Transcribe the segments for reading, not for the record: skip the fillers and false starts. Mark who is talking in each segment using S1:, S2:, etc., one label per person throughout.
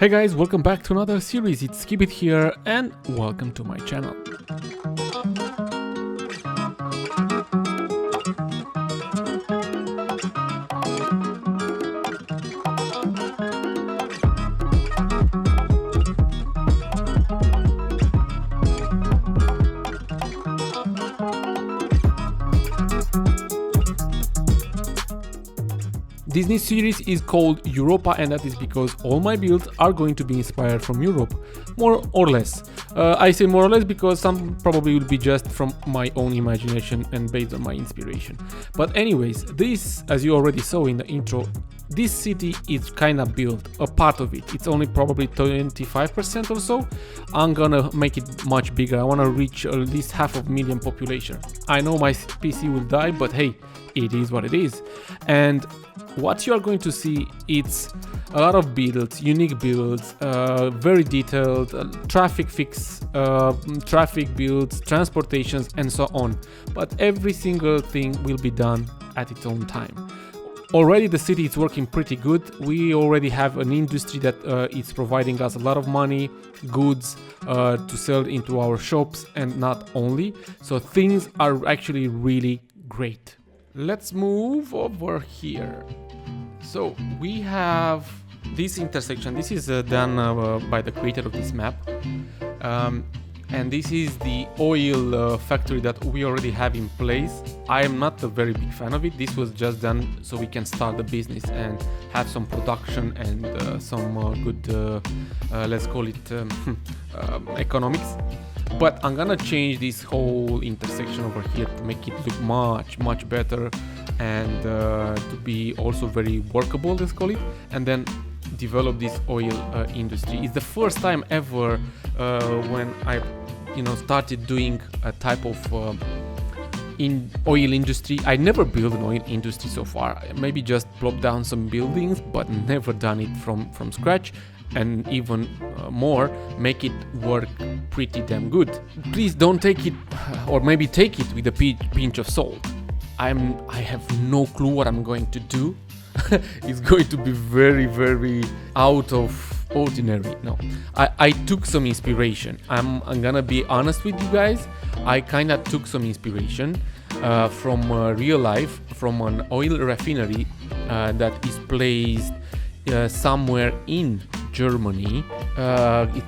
S1: Hey guys, welcome back to another series. It's Skibitth here and welcome to my channel. This new series is called Europa, and that is because all my builds are going to be inspired from Europe, more or less. I say more or less because some probably will be just from my own imagination and based on my inspiration. But anyways, this, as you already saw in the intro, this city is kind of built, a part of it. It's only probably 25% or so. I'm gonna make it much bigger. I wanna reach at least 500,000 population. I know my PC will die, but hey, it is what it is. And what you are going to see, it's a lot of builds, unique builds, very detailed, traffic fix, traffic builds, transportations, and so on. But every single thing will be done at its own time. Already the city is working pretty good. We already have an industry that is providing us a lot of money, goods to sell into our shops, and not only. So things are actually really great. Let's move over here. So we have this intersection. This is done by the creator of this map. And this is the oil factory that we already have in place. I am not a very big fan of it. This was just done so we can start the business and have some production and some good, let's call it economics. But I'm gonna change this whole intersection over here to make it look much better and to be also very workable, let's call it, and then develop this oil industry. It's the first time ever when I started doing a type of in oil industry. I never built an oil industry so far. Maybe just plop down some buildings, but never done it from scratch, and even more, make it work pretty damn good. Please don't take it, or maybe take it with a pinch of salt. I have no clue what I'm going to do. It's going to be very out of ordinary. No, I took some inspiration. I'm gonna be honest with you guys. I kind of took some inspiration from real life, from an oil refinery that is placed somewhere in Germany.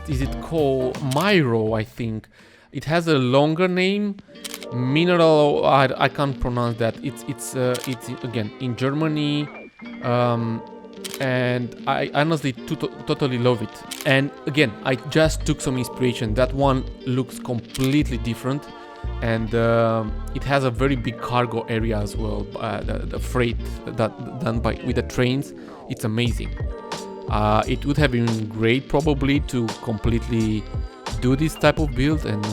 S1: Is it called 𝐒𝐿, I think. It has a longer name. Mineral, I can't pronounce that. It's again in Germany. And I honestly totally love it. And again, I just took some inspiration. That one looks completely different, and it has a very big cargo area as well. The freight that done with the trains, it's amazing. It would have been great probably to completely do this type of build and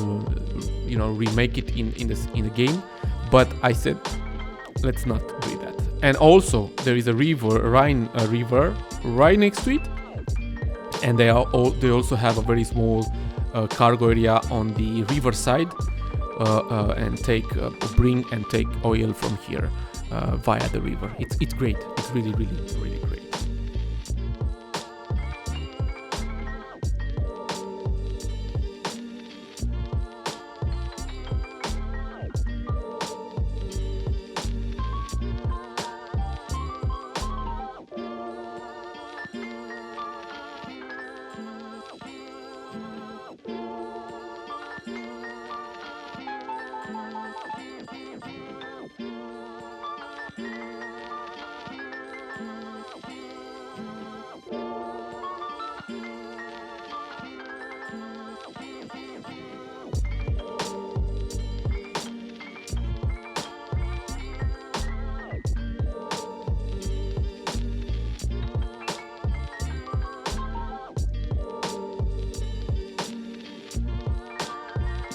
S1: remake it in the game, but I said let's not do that. And also there is a Rhine river right next to it, and they also have a very small cargo area on the river side, and bring and take oil from here via the river. It's great. It's really great.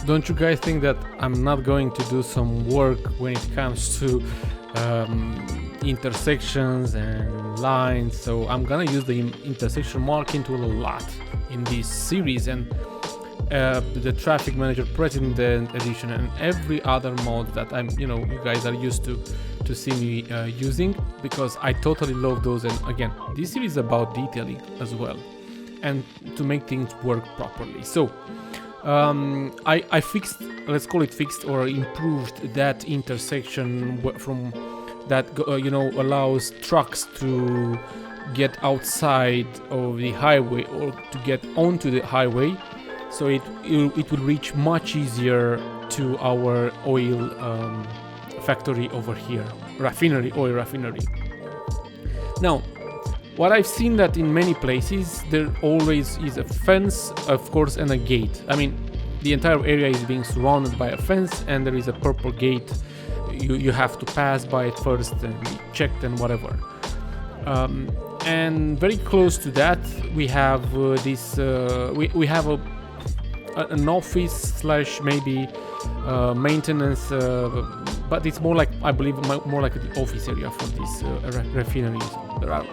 S1: Don't you guys think that I'm not going to do some work when it comes to intersections and lines? So I'm gonna use the intersection marking tool a lot in this series, and the traffic manager president edition and every other mode that you guys are used to see me using, because I totally love those. And again, this series is about detailing as well. and to make things work properly. So I fixed, let's call it fixed, or improved that intersection from that allows trucks to get outside of the highway or to get onto the highway, so it will reach much easier to our oil factory over here, oil refinery. Now, what I've seen that in many places there always is a fence, of course, and a gate. I mean, the entire area is being surrounded by a fence, and there is a purple gate. You have to pass by it first and be checked and whatever. And very close to that we have we have an office slash maybe maintenance, but it's more like, I believe, more like the office area for these refineries. There are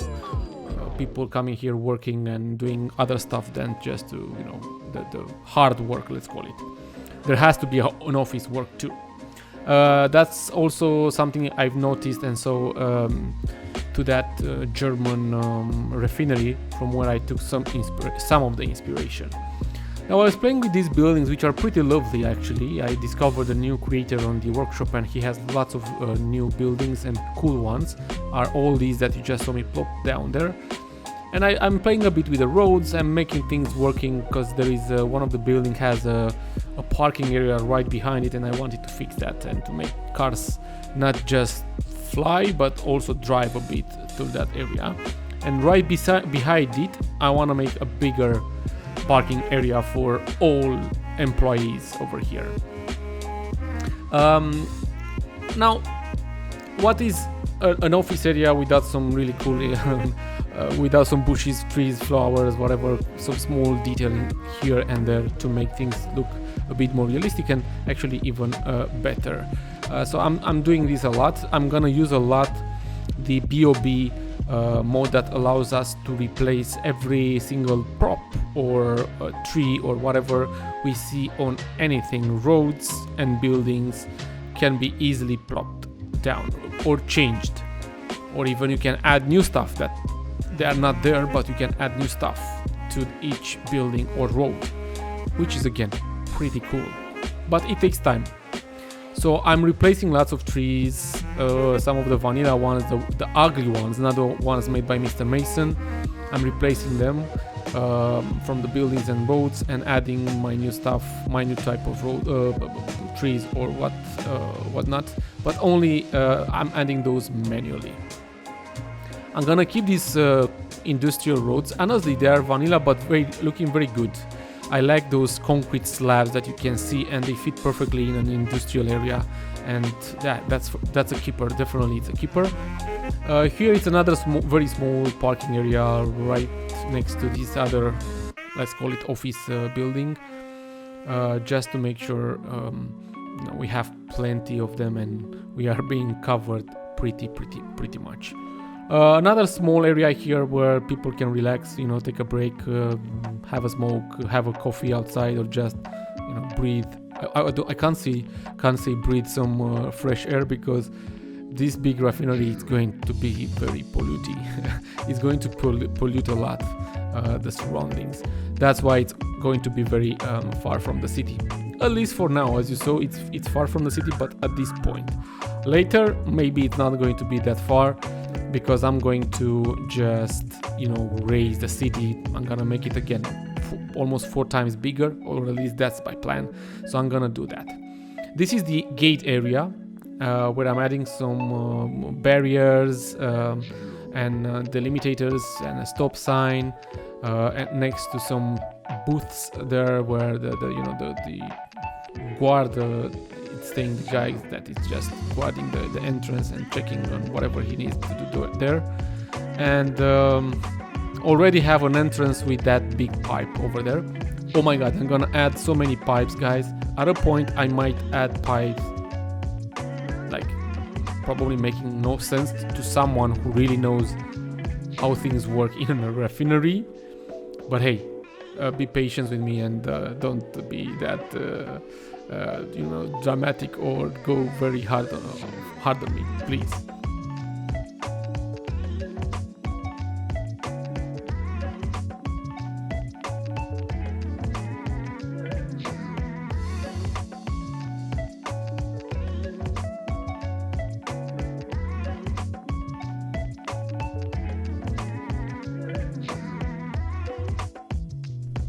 S1: people coming here working and doing other stuff than just to, the hard work, let's call it. There has to be an office work too. That's also something I've noticed, and so to that German refinery, from where I took some of the inspiration. Now, I was playing with these buildings, which are pretty lovely actually. I discovered a new creator on the workshop, and he has lots of new buildings, and cool ones are all these that you just saw me plop down there. And I'm playing a bit with the roads and making things working, because there is one of the building has a parking area right behind it, and I wanted to fix that and to make cars not just fly but also drive a bit through that area. And right behind it, I want to make a bigger parking area for all employees over here. Now, what is an office area without some really cool without some bushes, trees, flowers, whatever, some small detailing here and there to make things look a bit more realistic and actually even better. So I'm doing this a lot. I'm gonna use a lot the BOB mode that allows us to replace every single prop or a tree or whatever we see on anything. Roads and buildings can be easily plopped down or changed, or even you can add new stuff that they are not there, but you can add new stuff to each building or road, which is again pretty cool, but it takes time. So I'm replacing lots of trees, some of the vanilla ones, the ugly ones, not the ones made by Mr. Mason. I'm replacing them from the buildings and roads and adding my new stuff, my new type of road, trees or whatnot, but only I'm adding those manually. I'm gonna keep these industrial roads. Honestly, they are vanilla, but looking very good. I like those concrete slabs that you can see, and they fit perfectly in an industrial area, and that's a keeper. Definitely, it's a keeper. Here is another very small parking area right next to this other, let's call it office building, just to make sure we have plenty of them and we are being covered pretty much. Another small area here where people can relax, take a break, have a smoke, have a coffee outside, or just breathe. I can't say breathe some fresh air, because this big refinery is going to be very polluting. It's going to pollute a lot the surroundings. That's why it's going to be very far from the city. At least for now, as you saw, it's far from the city, but at this point. Later, maybe it's not going to be that far, because I'm going to just raise the city. I'm gonna make it again almost 4 times bigger, or at least that's my plan. So I'm gonna do that. This is the gate area where I'm adding some barriers and delimitators and a stop sign, and next to some booths there where the guard it's saying the guy that is just guarding the entrance and checking on whatever he needs to do there. And already have an entrance with that big pipe over there. Oh my god, I'm gonna add so many pipes, guys. At a point I might add pipes like probably making no sense to someone who really knows how things work in a refinery, but hey, be patient with me and don't be that dramatic or go very hard on me, please.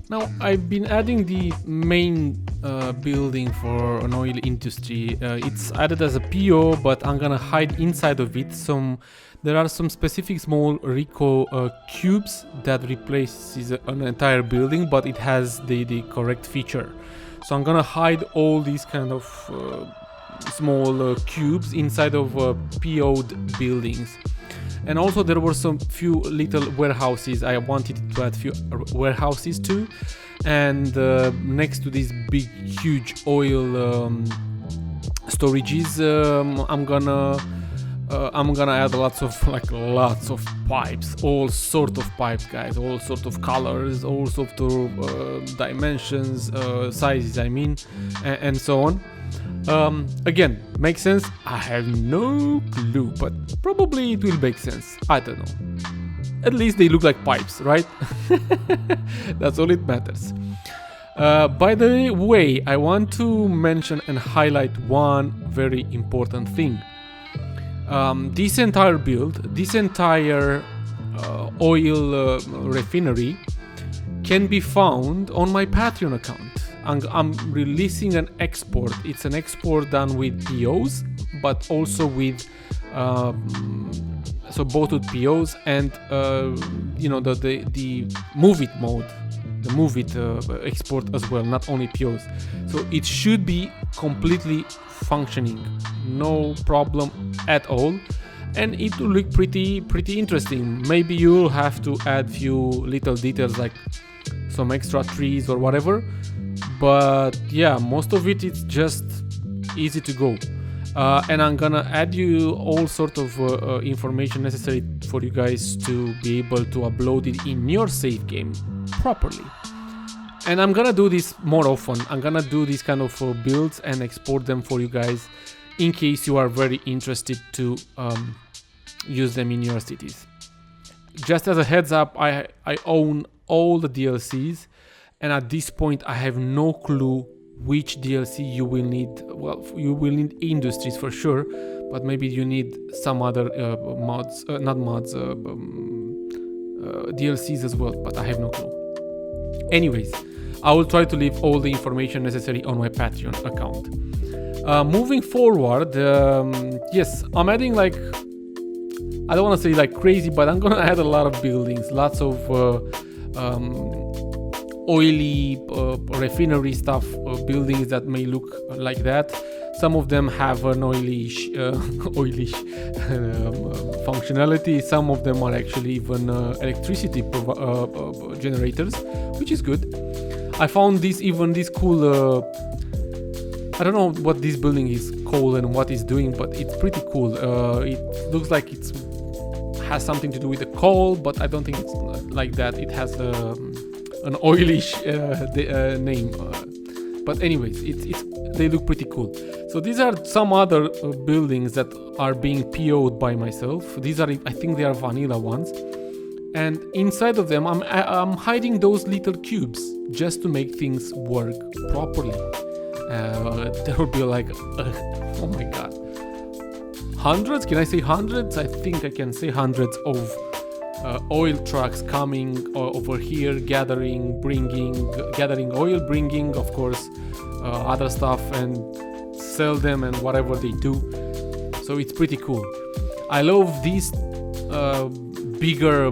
S1: Now I've been adding the main building for an oil industry. It's added as a PO, but I'm gonna hide inside of it there are some specific small Rico cubes that replaces an entire building, but it has the correct feature. So I'm gonna hide all these kind of small cubes inside of PO'd buildings. And also there were some few little warehouses. I wanted to add few warehouses too. And next to these big, huge oil storages, I'm gonna add lots of pipes, all sort of pipes, guys, all sort of colors, all sort of dimensions, sizes, I mean, and so on. Again, makes sense? I have no clue, but probably it will make sense. I don't know. At least they look like pipes, right? That's all it matters. By the way, I want to mention and highlight one very important thing. This entire build, this entire oil refinery can be found on my Patreon account. I'm releasing an export. It's an export done with POs, but also with so both with POs and you know, the move it mode, the move it export as well, not only POs. So it should be completely functioning, no problem at all, and it will look pretty interesting. Maybe you'll have to add few little details like some extra trees or whatever, but yeah, most of it is just easy to go. And I'm gonna add you all sort of information necessary for you guys to be able to upload it in your save game properly. And I'm gonna do this more often. I'm gonna do these kind of builds and export them for you guys in case you are very interested to use them in your cities. Just as a heads up, I own all the DLCs, and at this point I have no clue which DLC you will need. Well, you will need industries for sure, but maybe you need some other mods, not mods, DLCs as well, but I have no clue. Anyways, I will try to leave all the information necessary on my Patreon account. Moving forward, yes, I'm adding like, I don't want to say like crazy, but I'm gonna add a lot of buildings, lots of oily refinery stuff, buildings that may look like that. Some of them have an oily functionality. Some of them are actually even electricity generators, which is good. I found this cool, I don't know what this building is called and what it's doing, but it's pretty cool. It looks like it has something to do with the coal, but I don't think it's like that. It has an oilish name, but anyways, they look pretty cool. So these are some other buildings that are being PO'd by myself. These are, I think they are vanilla ones, and inside of them I'm hiding those little cubes just to make things work properly. There will be like oh my god, hundreds, can I say hundreds? I think I can say hundreds of oil trucks coming over here, gathering oil, bringing of course other stuff, and sell them and whatever they do. So it's pretty cool. I love these bigger,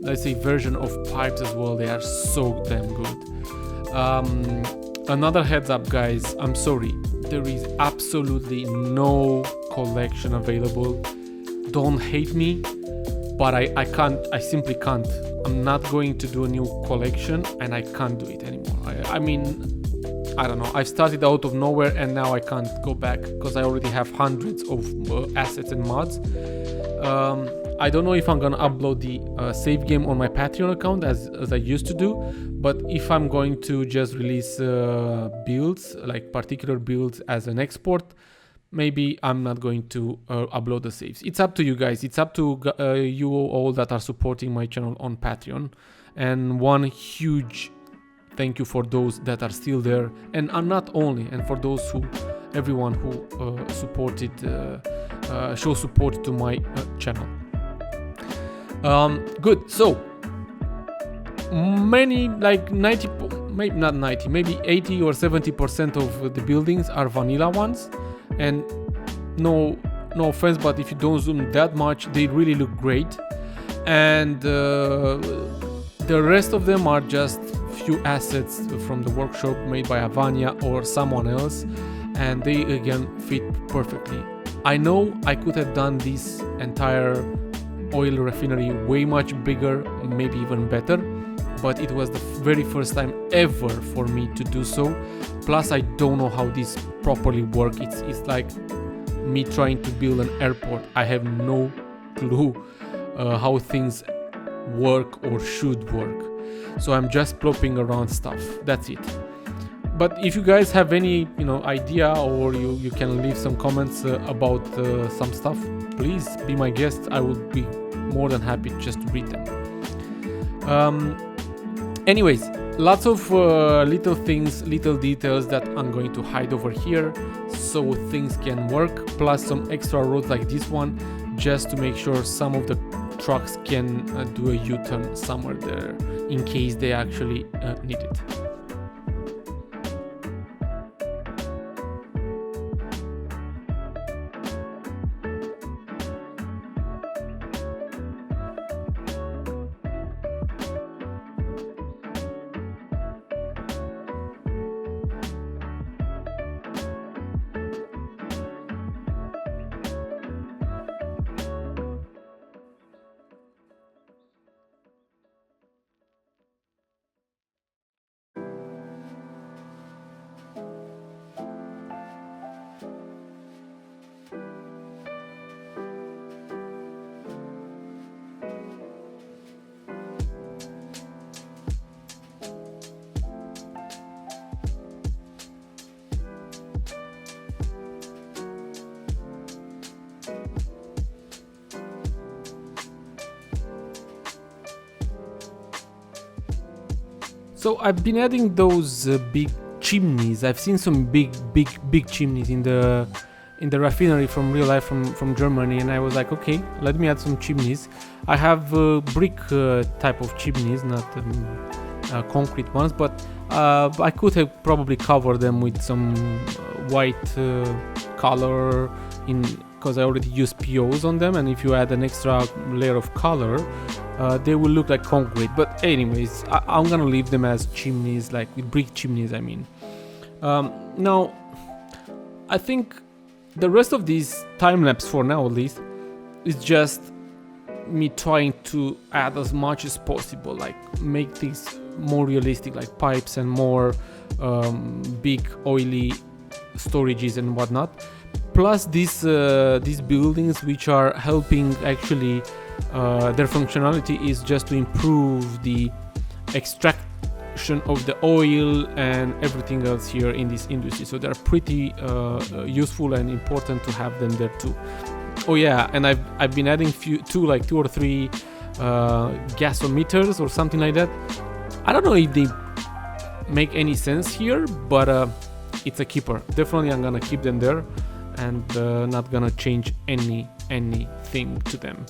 S1: let's say, version of pipes as well. They are so damn good. Another heads up, guys, I'm sorry, there is absolutely no collection available. Don't hate me, but I simply can't. I'm not going to do a new collection, and I can't do it anymore. I mean, I don't know, I've started out of nowhere and now I can't go back because I already have hundreds of assets and mods. I don't know if I'm gonna upload the save game on my Patreon account as I used to do, but if I'm going to just release builds, like particular builds as an export, maybe I'm not going to upload the saves. It's up to you guys. It's up to you all that are supporting my channel on Patreon. And one huge thank you for those that are still there, and not only, and for those everyone who supported, show support to my channel. Good. So many, like 90, maybe not 90, maybe 80 or 70% of the buildings are vanilla ones, and no offense, but if you don't zoom that much, they really look great. And the rest of them are just few assets from the workshop made by Avania or someone else, and they again fit perfectly. I know I could have done this entire oil refinery way much bigger, maybe even better, but it was the very first time ever for me to do so. Plus I don't know how this properly works. It's like me trying to build an airport. I have no clue how things work or should work, so I'm just plopping around stuff. That's it. But if you guys have any idea, or you can leave some comments about some stuff, please be my guest. I will be more than happy just to read them. Anyways, lots of little things, little details that I'm going to hide over here so things can work, plus some extra roads like this one, just to make sure some of the trucks can do a U-turn somewhere there in case they actually need it. So I've been adding those big chimneys. I've seen some big chimneys in the refinery from real life from Germany, and I was like, okay, let me add some chimneys. I have brick type of chimneys, not concrete ones, but I could have probably covered them with some white color because I already used POs on them, and if you add an extra layer of color, they will look like concrete. But anyways, I'm gonna leave them as chimneys, like with brick chimneys, I mean. Now, I think the rest of these time-lapse, for now at least, is just me trying to add as much as possible, like make things more realistic, like pipes and more big oily storages and whatnot. Plus these buildings, which are helping actually, their functionality is just to improve the extraction of the oil and everything else here in this industry. So they're pretty useful and important to have them there too. Oh yeah, and I've been adding two or three gasometers or something like that. I don't know if they make any sense here, but it's a keeper. Definitely I'm gonna keep them there and not gonna change anything to them.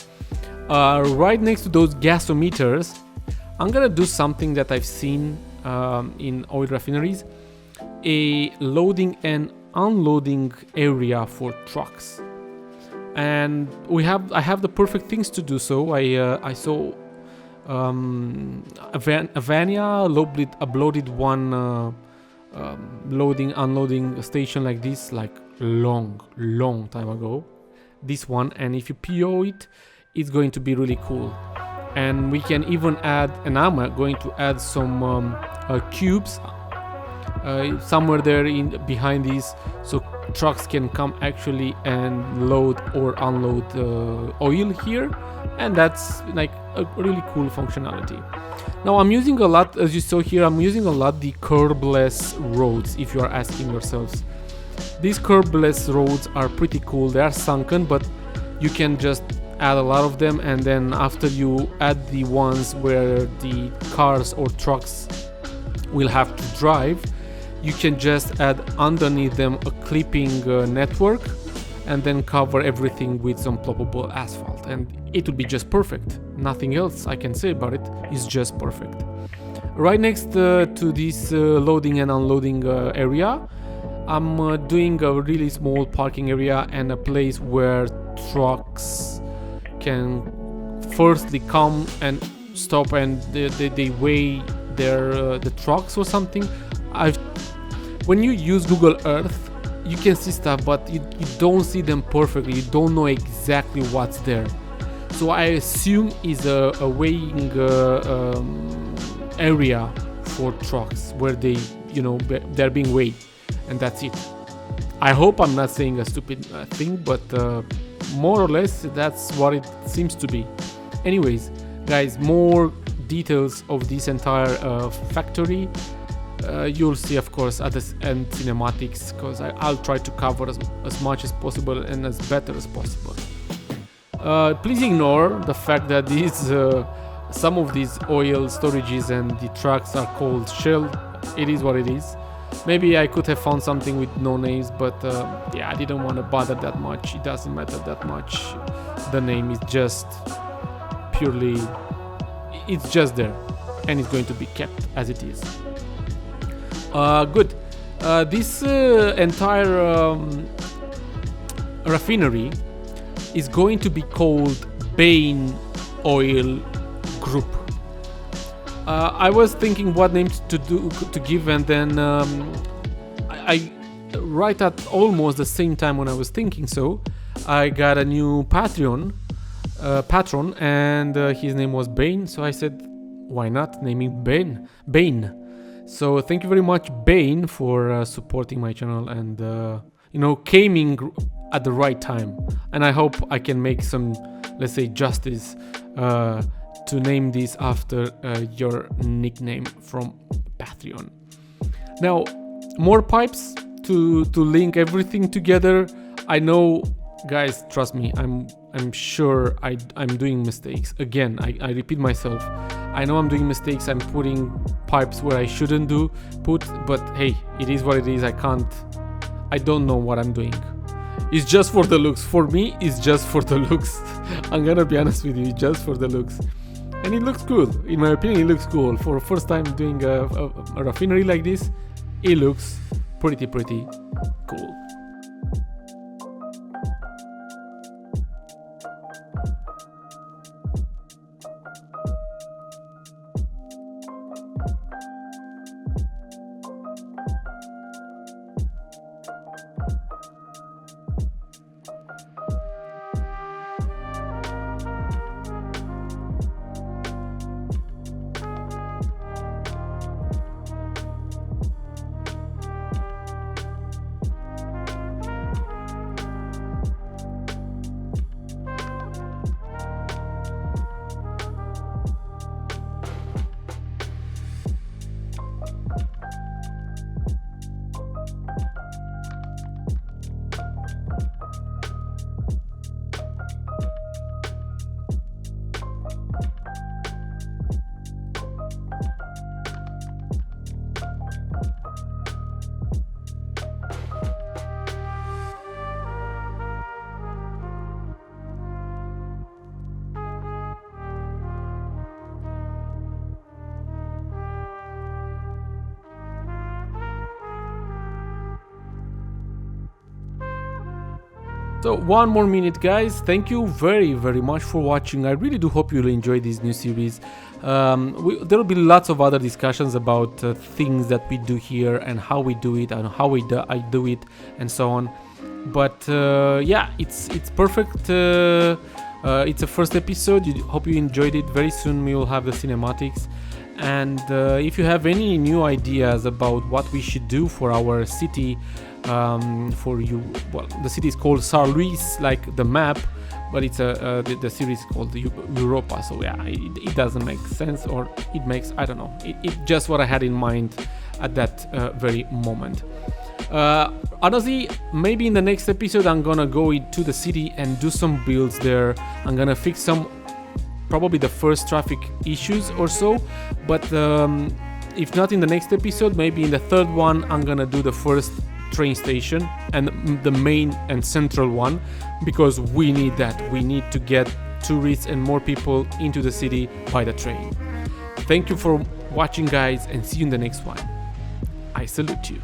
S1: Right next to those gasometers, I'm gonna do something that I've seen in oil refineries, a loading and unloading area for trucks. And I have the perfect things to do so. I saw Avania uploaded one loading unloading station like this, like long time ago. This one, and if you PO it, it's going to be really cool. And we can even add, and I'm going to add some cubes somewhere there behind these, so trucks can come actually and load or unload oil here, and that's like a really cool functionality. Now I'm using a lot, as you saw here, I'm using a lot the curbless roads. If you are asking yourselves, these curbless roads are pretty cool. They are sunken, but you can just add a lot of them, and then after you add the ones where the cars or trucks will have to drive, you can just add underneath them a clipping network, and then cover everything with some ploppable asphalt, and it would be just perfect. Nothing else I can say about it. It's just perfect. Right next to this loading and unloading area, I'm doing a really small parking area and a place where trucks can firstly come and stop, and they weigh their the trucks or something. When you use Google Earth, you can see stuff, but you don't see them perfectly. You don't know exactly what's there. So I assume is a weighing area for trucks where they're being weighed, and that's it. I hope I'm not saying a stupid thing, but more or less that's what it seems to be. Anyways, guys, more details of this entire factory you'll see, of course, at the end cinematics, because I'll try to cover as much as possible and as better as possible. Please ignore the fact that these some of these oil storages and the trucks are called Shell. It is what it is. Maybe I could have found something with no names, but yeah, I didn't want to bother that much. It doesn't matter that much. The name is just purely, it's just there, and it's going to be kept as it is. Good. This entire refinery is going to be called Bane Oil Group. I was thinking what names to give, and then I right at almost the same time when I was thinking so, I got a new patron, and his name was Bane. So I said, why not naming Bane? So thank you very much, Bane, for supporting my channel and coming at the right time. And I hope I can make some, let's say, justice to name this after your nickname from Patreon. Now, more pipes to link everything together. I know, guys, trust me, I'm sure I'm doing mistakes. Again, I repeat myself. I know I'm doing mistakes. I'm putting pipes where I shouldn't put, but hey, it is what it is. I don't know what I'm doing. It's just for the looks. For me, it's just for the looks. I'm gonna be honest with you, just for the looks. And it looks cool. In my opinion, it looks cool. For first time doing a refinery like this, it looks pretty cool. So one more minute, guys. Thank you very much for watching. I really do hope you'll enjoy this new series. There will be lots of other discussions about things that we do here and how we do it and how I do it and so on. But yeah, it's perfect. It's a first episode. Hope you enjoyed it. Very soon we will have the cinematics. And if you have any new ideas about what we should do for our city, the city is called Saint-Louis, like the map, but it's the series is called Europa. So yeah, it doesn't make sense, or it makes, I don't know. It's just what I had in mind at that very moment. Honestly, maybe in the next episode I'm gonna go into the city and do some builds there. I'm gonna fix probably the first traffic issues or so, but if not in the next episode, maybe in the third one I'm gonna do the first train station, and the main and central one, because we need that. We need to get tourists and more people into the city by the train. Thank you for watching, guys, and see you in the next one. I salute you.